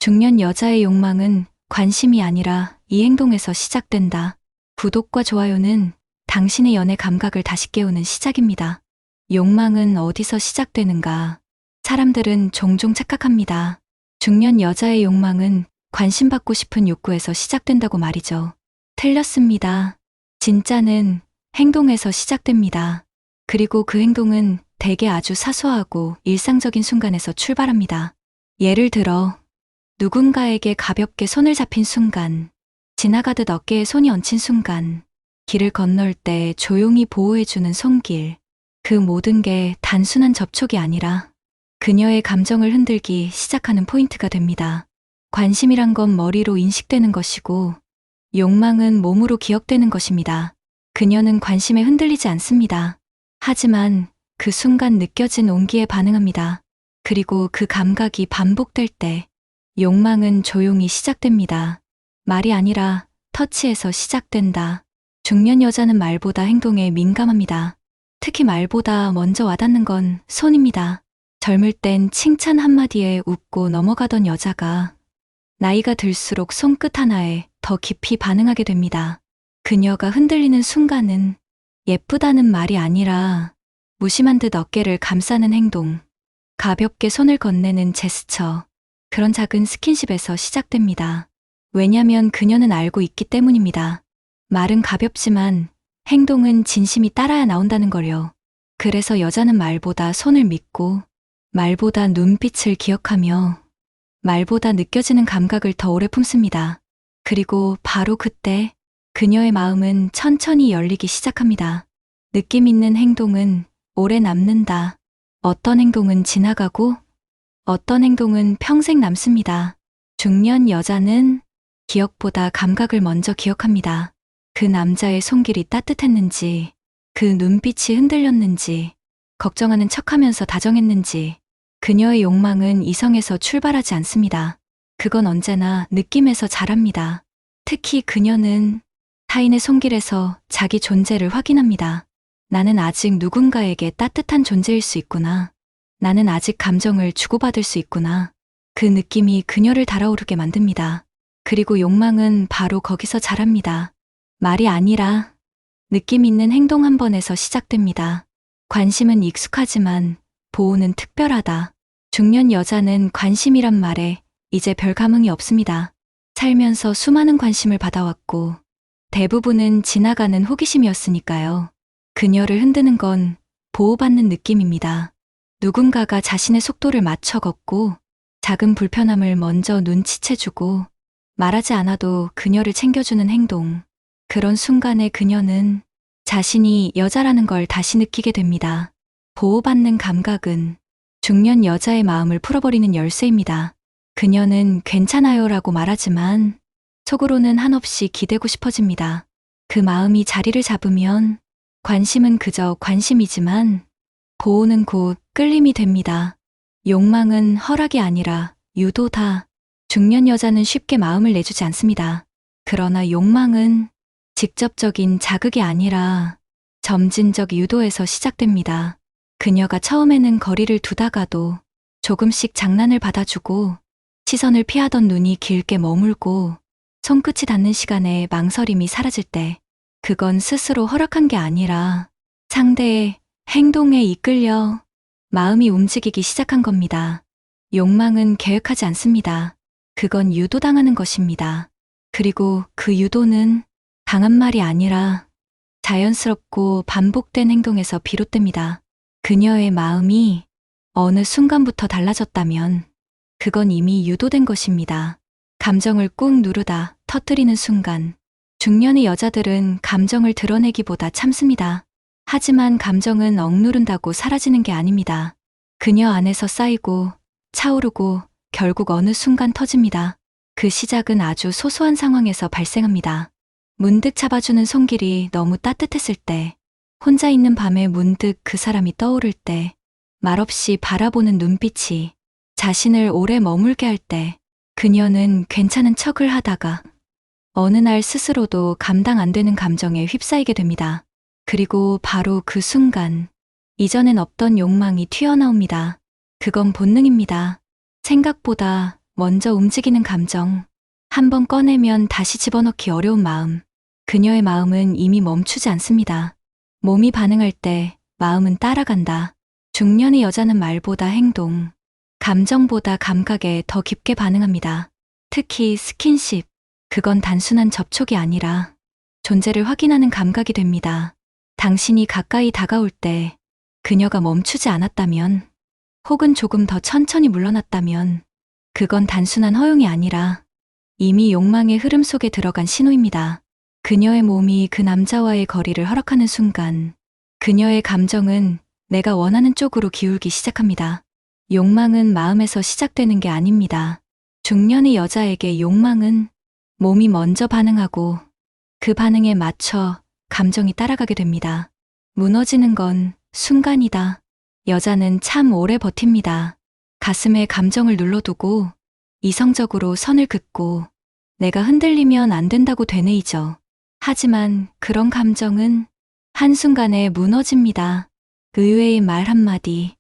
중년 여자의 욕망은 관심이 아니라 이 행동에서 시작된다. 구독과 좋아요는 당신의 연애 감각을 다시 깨우는 시작입니다. 욕망은 어디서 시작되는가? 사람들은 종종 착각합니다. 중년 여자의 욕망은 관심받고 싶은 욕구에서 시작된다고 말이죠. 틀렸습니다. 진짜는 행동에서 시작됩니다. 그리고 그 행동은 대개 아주 사소하고 일상적인 순간에서 출발합니다. 예를 들어 누군가에게 가볍게 손을 잡힌 순간, 지나가듯 어깨에 손이 얹힌 순간, 길을 건널 때 조용히 보호해주는 손길, 그 모든 게 단순한 접촉이 아니라 그녀의 감정을 흔들기 시작하는 포인트가 됩니다. 관심이란 건 머리로 인식되는 것이고 욕망은 몸으로 기억되는 것입니다. 그녀는 관심에 흔들리지 않습니다. 하지만 그 순간 느껴진 온기에 반응합니다. 그리고 그 감각이 반복될 때 욕망은 조용히 시작됩니다. 말이 아니라 터치에서 시작된다. 중년 여자는 말보다 행동에 민감합니다. 특히 말보다 먼저 와닿는 건 손입니다. 젊을 땐 칭찬 한마디에 웃고 넘어가던 여자가 나이가 들수록 손끝 하나에 더 깊이 반응하게 됩니다. 그녀가 흔들리는 순간은 예쁘다는 말이 아니라 무심한 듯 어깨를 감싸는 행동, 가볍게 손을 건네는 제스처, 그런 작은 스킨십에서 시작됩니다. 왜냐면 그녀는 알고 있기 때문입니다. 말은 가볍지만 행동은 진심이 따라야 나온다는 걸요. 그래서 여자는 말보다 손을 믿고 말보다 눈빛을 기억하며 말보다 느껴지는 감각을 더 오래 품습니다. 그리고 바로 그때 그녀의 마음은 천천히 열리기 시작합니다. 느낌 있는 행동은 오래 남는다. 어떤 행동은 지나가고 어떤 행동은 평생 남습니다. 중년 여자는 기억보다 감각을 먼저 기억합니다. 그 남자의 손길이 따뜻했는지, 그 눈빛이 흔들렸는지, 걱정하는 척하면서 다정했는지, 그녀의 욕망은 이성에서 출발하지 않습니다. 그건 언제나 느낌에서 자랍니다. 특히 그녀는 타인의 손길에서 자기 존재를 확인합니다. 나는 아직 누군가에게 따뜻한 존재일 수 있구나. 나는 아직 감정을 주고받을 수 있구나. 그 느낌이 그녀를 달아오르게 만듭니다. 그리고 욕망은 바로 거기서 자랍니다. 말이 아니라 느낌 있는 행동 한 번에서 시작됩니다. 관심은 익숙하지만 보호는 특별하다. 중년 여자는 관심이란 말에 이제 별 감흥이 없습니다. 살면서 수많은 관심을 받아왔고 대부분은 지나가는 호기심이었으니까요. 그녀를 흔드는 건 보호받는 느낌입니다. 누군가가 자신의 속도를 맞춰 걷고 작은 불편함을 먼저 눈치채주고 말하지 않아도 그녀를 챙겨주는 행동. 그런 순간에 그녀는 자신이 여자라는 걸 다시 느끼게 됩니다. 보호받는 감각은 중년 여자의 마음을 풀어버리는 열쇠입니다. 그녀는 괜찮아요라고 말하지만 속으로는 한없이 기대고 싶어집니다. 그 마음이 자리를 잡으면 관심은 그저 관심이지만 보호는 곧 끌림이 됩니다. 욕망은 허락이 아니라 유도다. 중년 여자는 쉽게 마음을 내주지 않습니다. 그러나 욕망은 직접적인 자극이 아니라 점진적 유도에서 시작됩니다. 그녀가 처음에는 거리를 두다가도 조금씩 장난을 받아주고 시선을 피하던 눈이 길게 머물고 손끝이 닿는 시간에 망설임이 사라질 때 그건 스스로 허락한 게 아니라 상대의 행동에 이끌려 마음이 움직이기 시작한 겁니다. 욕망은 계획하지 않습니다. 그건 유도당하는 것입니다. 그리고 그 유도는 강한 말이 아니라 자연스럽고 반복된 행동에서 비롯됩니다. 그녀의 마음이 어느 순간부터 달라졌다면 그건 이미 유도된 것입니다. 감정을 꾹 누르다 터뜨리는 순간 중년의 여자들은 감정을 드러내기보다 참습니다. 하지만 감정은 억누른다고 사라지는 게 아닙니다. 그녀 안에서 쌓이고 차오르고 결국 어느 순간 터집니다. 그 시작은 아주 소소한 상황에서 발생합니다. 문득 잡아주는 손길이 너무 따뜻했을 때, 혼자 있는 밤에 문득 그 사람이 떠오를 때, 말없이 바라보는 눈빛이 자신을 오래 머물게 할 때, 그녀는 괜찮은 척을 하다가 어느 날 스스로도 감당 안 되는 감정에 휩싸이게 됩니다. 그리고 바로 그 순간 이전엔 없던 욕망이 튀어나옵니다. 그건 본능입니다. 생각보다 먼저 움직이는 감정, 한번 꺼내면 다시 집어넣기 어려운 마음. 그녀의 마음은 이미 멈추지 않습니다. 몸이 반응할 때 마음은 따라간다. 중년의 여자는 말보다 행동, 감정보다 감각에 더 깊게 반응합니다. 특히 스킨십, 그건 단순한 접촉이 아니라 존재를 확인하는 감각이 됩니다. 당신이 가까이 다가올 때 그녀가 멈추지 않았다면, 혹은 조금 더 천천히 물러났다면, 그건 단순한 허용이 아니라 이미 욕망의 흐름 속에 들어간 신호입니다. 그녀의 몸이 그 남자와의 거리를 허락하는 순간, 그녀의 감정은 내가 원하는 쪽으로 기울기 시작합니다. 욕망은 마음에서 시작되는 게 아닙니다. 중년의 여자에게 욕망은 몸이 먼저 반응하고 그 반응에 맞춰 감정이 따라가게 됩니다. 무너지는 건 순간이다. 여자는 참 오래 버팁니다. 가슴에 감정을 눌러두고 이성적으로 선을 긋고 내가 흔들리면 안 된다고 되뇌이죠. 하지만 그런 감정은 한순간에 무너집니다. 의외의 말 한마디,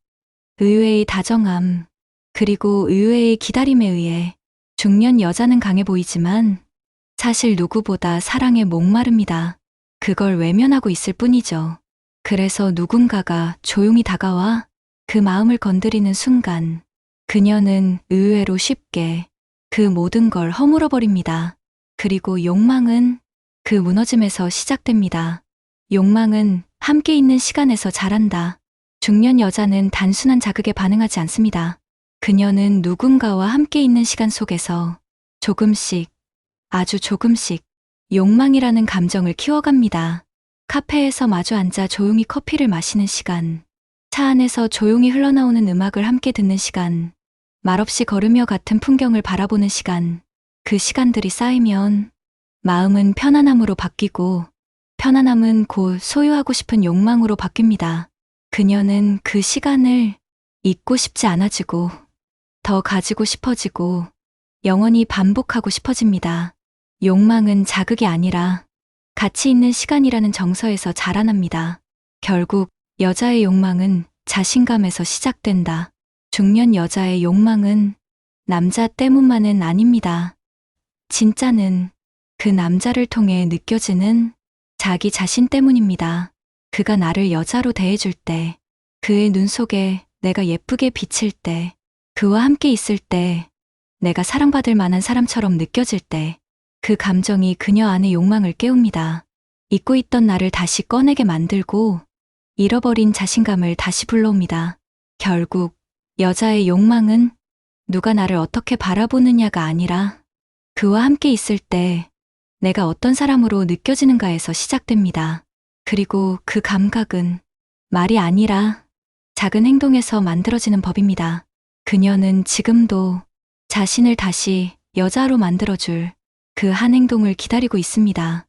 의외의 다정함, 그리고 의외의 기다림에 의해 중년 여자는 강해 보이지만 사실 누구보다 사랑에 목마릅니다. 그걸 외면하고 있을 뿐이죠. 그래서 누군가가 조용히 다가와 그 마음을 건드리는 순간 그녀는 의외로 쉽게 그 모든 걸 허물어버립니다. 그리고 욕망은 그 무너짐에서 시작됩니다. 욕망은 함께 있는 시간에서 자란다. 중년 여자는 단순한 자극에 반응하지 않습니다. 그녀는 누군가와 함께 있는 시간 속에서 조금씩, 아주 조금씩 욕망이라는 감정을 키워갑니다. 카페에서 마주 앉아 조용히 커피를 마시는 시간, 차 안에서 조용히 흘러나오는 음악을 함께 듣는 시간, 말없이 걸으며 같은 풍경을 바라보는 시간, 그 시간들이 쌓이면 마음은 편안함으로 바뀌고 편안함은 곧 소유하고 싶은 욕망으로 바뀝니다. 그녀는 그 시간을 잊고 싶지 않아지고 더 가지고 싶어지고 영원히 반복하고 싶어집니다. 욕망은 자극이 아니라 가치 있는 시간이라는 정서에서 자라납니다. 결국 여자의 욕망은 자신감에서 시작된다. 중년 여자의 욕망은 남자 때문만은 아닙니다. 진짜는 그 남자를 통해 느껴지는 자기 자신 때문입니다. 그가 나를 여자로 대해줄 때, 그의 눈 속에 내가 예쁘게 비칠 때, 그와 함께 있을 때, 내가 사랑받을 만한 사람처럼 느껴질 때, 그 감정이 그녀 안의 욕망을 깨웁니다. 잊고 있던 나를 다시 꺼내게 만들고 잃어버린 자신감을 다시 불러옵니다. 결국 여자의 욕망은 누가 나를 어떻게 바라보느냐가 아니라 그와 함께 있을 때 내가 어떤 사람으로 느껴지는가에서 시작됩니다. 그리고 그 감각은 말이 아니라 작은 행동에서 만들어지는 법입니다. 그녀는 지금도 자신을 다시 여자로 만들어줄 그 한 행동을 기다리고 있습니다.